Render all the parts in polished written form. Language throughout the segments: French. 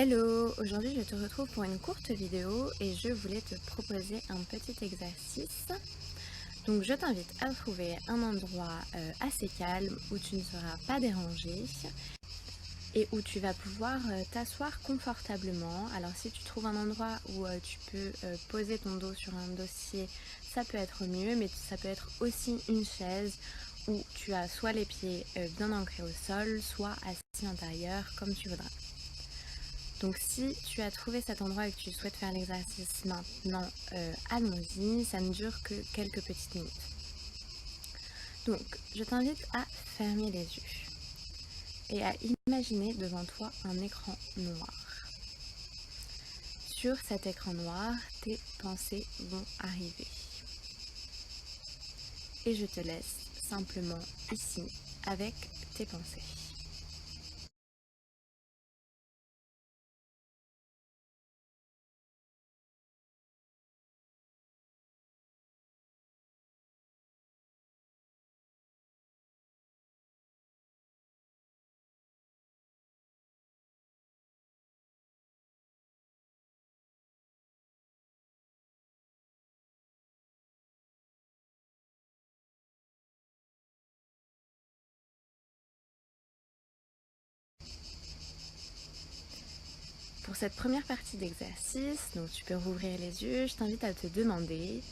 Hello, aujourd'hui je te retrouve pour une courte vidéo et je voulais te proposer un petit exercice. Donc je t'invite à trouver un endroit assez calme où tu ne seras pas dérangé et où tu vas pouvoir t'asseoir confortablement. Alors si tu trouves un endroit où tu peux poser ton dos sur un dossier, ça peut être mieux, mais ça peut être aussi une chaise où tu as soit les pieds bien ancrés au sol, soit assis à l'intérieur comme tu voudras. Donc si tu as trouvé cet endroit et que tu souhaites faire l'exercice maintenant, allons-y, ça ne dure que quelques petites minutes. Donc je t'invite à fermer les yeux et à imaginer devant toi un écran noir. Sur cet écran noir, tes pensées vont arriver. Et je te laisse simplement ici avec tes pensées. Pour cette première partie d'exercice, donc tu peux rouvrir les yeux, je t'invite à te demander: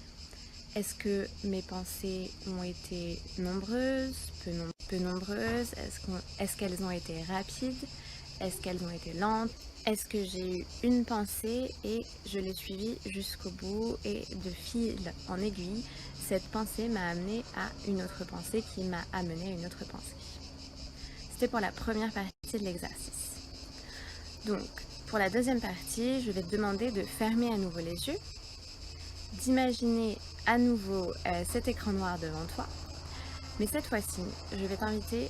est-ce que mes pensées ont été nombreuses, peu nombreuses? Est-ce qu'elles ont été rapides? Est-ce qu'elles ont été lentes? Est-ce que j'ai eu une pensée et je l'ai suivie jusqu'au bout et de fil en aiguille, cette pensée m'a amené à une autre pensée qui m'a amené à une autre pensée? C'était pour la première partie de l'exercice. Donc, pour la deuxième partie, je vais te demander de fermer à nouveau les yeux, d'imaginer à nouveau cet écran noir devant toi. Mais cette fois-ci, je vais t'inviter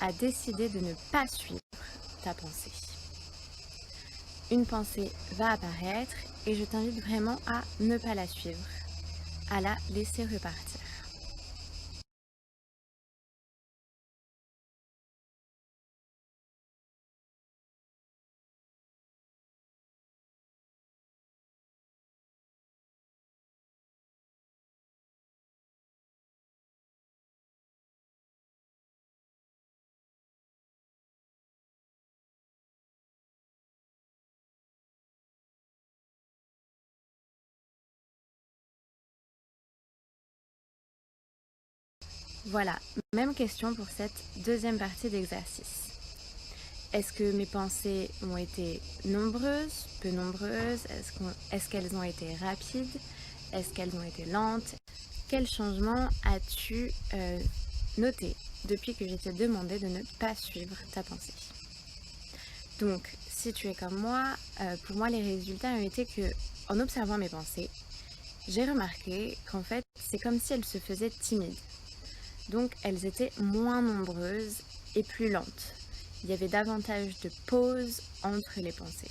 à décider de ne pas suivre ta pensée. Une pensée va apparaître et je t'invite vraiment à ne pas la suivre, à la laisser repartir. Voilà, même question pour cette deuxième partie d'exercice. Est-ce que mes pensées ont été nombreuses, peu nombreuses? Est-ce qu'elles ont été rapides? Est-ce qu'elles ont été lentes? Quel changement as-tu noté depuis que je t'ai demandé de ne pas suivre ta pensée? Donc, si tu es comme moi, pour moi les résultats ont été que, en observant mes pensées, j'ai remarqué qu'en fait c'est comme si elles se faisaient timides. Donc elles étaient moins nombreuses et plus lentes. Il y avait davantage de pauses entre les pensées.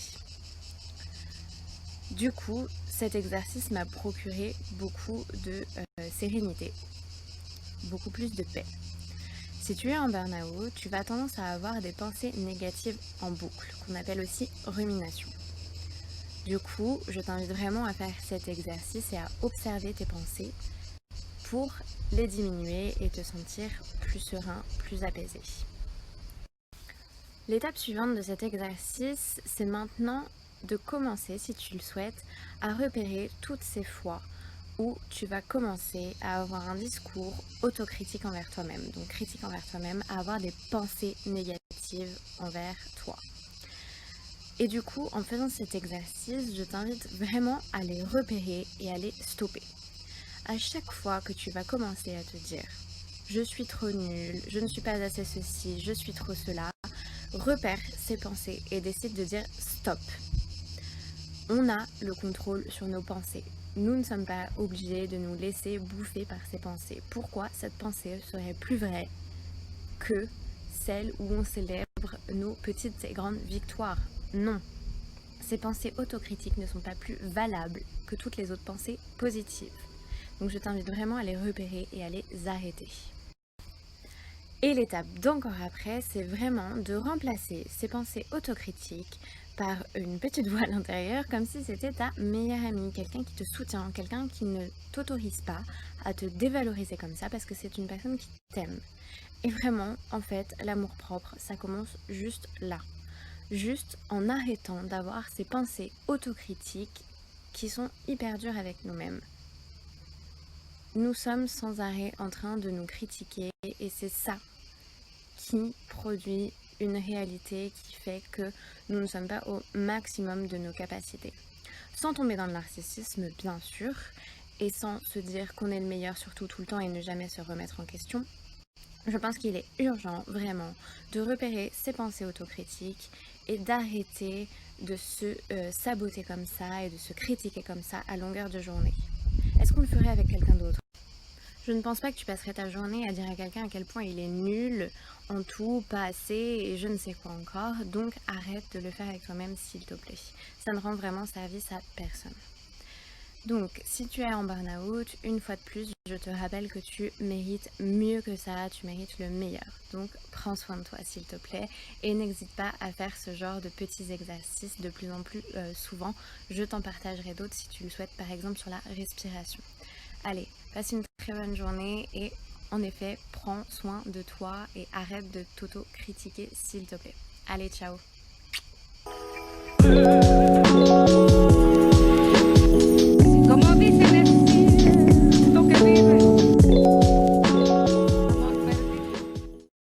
Du coup, cet exercice m'a procuré beaucoup de sérénité, beaucoup plus de paix. Si tu es en burn-out, tu vas tendance à avoir des pensées négatives en boucle, qu'on appelle aussi rumination. Du coup, je t'invite vraiment à faire cet exercice et à observer tes pensées pour les diminuer et te sentir plus serein, plus apaisé. L'étape suivante de cet exercice, c'est maintenant de commencer, si tu le souhaites, à repérer toutes ces fois où tu vas commencer à avoir un discours autocritique envers toi-même. Donc critique envers toi-même, à avoir des pensées négatives envers toi. Et du coup, en faisant cet exercice, je t'invite vraiment à les repérer et à les stopper. À chaque fois que tu vas commencer à te dire « je suis trop nulle, je ne suis pas assez ceci, je suis trop cela », repère ces pensées et décide de dire « stop ». On a le contrôle sur nos pensées. Nous ne sommes pas obligés de nous laisser bouffer par ces pensées. Pourquoi cette pensée serait plus vraie que celle où on célèbre nos petites et grandes victoires? Non. Ces pensées autocritiques ne sont pas plus valables que toutes les autres pensées positives. Donc je t'invite vraiment à les repérer et à les arrêter. Et l'étape d'encore après, c'est vraiment de remplacer ces pensées autocritiques par une petite voix à l'intérieur, comme si c'était ta meilleure amie, quelqu'un qui te soutient, quelqu'un qui ne t'autorise pas à te dévaloriser comme ça parce que c'est une personne qui t'aime. Et vraiment, en fait, l'amour-propre, ça commence juste là. Juste en arrêtant d'avoir ces pensées autocritiques qui sont hyper dures avec nous-mêmes. Nous sommes sans arrêt en train de nous critiquer et c'est ça qui produit une réalité qui fait que nous ne sommes pas au maximum de nos capacités. Sans tomber dans le narcissisme, bien sûr, et sans se dire qu'on est le meilleur surtout tout le temps et ne jamais se remettre en question, je pense qu'il est urgent vraiment de repérer ses pensées autocritiques et d'arrêter de se saboter comme ça et de se critiquer comme ça à longueur de journée. Est-ce qu'on le ferait avec quelqu'un d'autre ? Je ne pense pas que tu passerais ta journée à dire à quelqu'un à quel point il est nul en tout, pas assez et je ne sais quoi encore. Donc arrête de le faire avec toi-même s'il te plaît. Ça ne rend vraiment service à personne. Donc si tu es en burn-out, une fois de plus, je te rappelle que tu mérites mieux que ça, tu mérites le meilleur. Donc prends soin de toi s'il te plaît et n'hésite pas à faire ce genre de petits exercices de plus en plus souvent. Je t'en partagerai d'autres si tu le souhaites, par exemple sur la respiration. Allez, passe une très bonne journée et en effet, prends soin de toi et arrête de t'auto-critiquer s'il te plaît. Allez, ciao!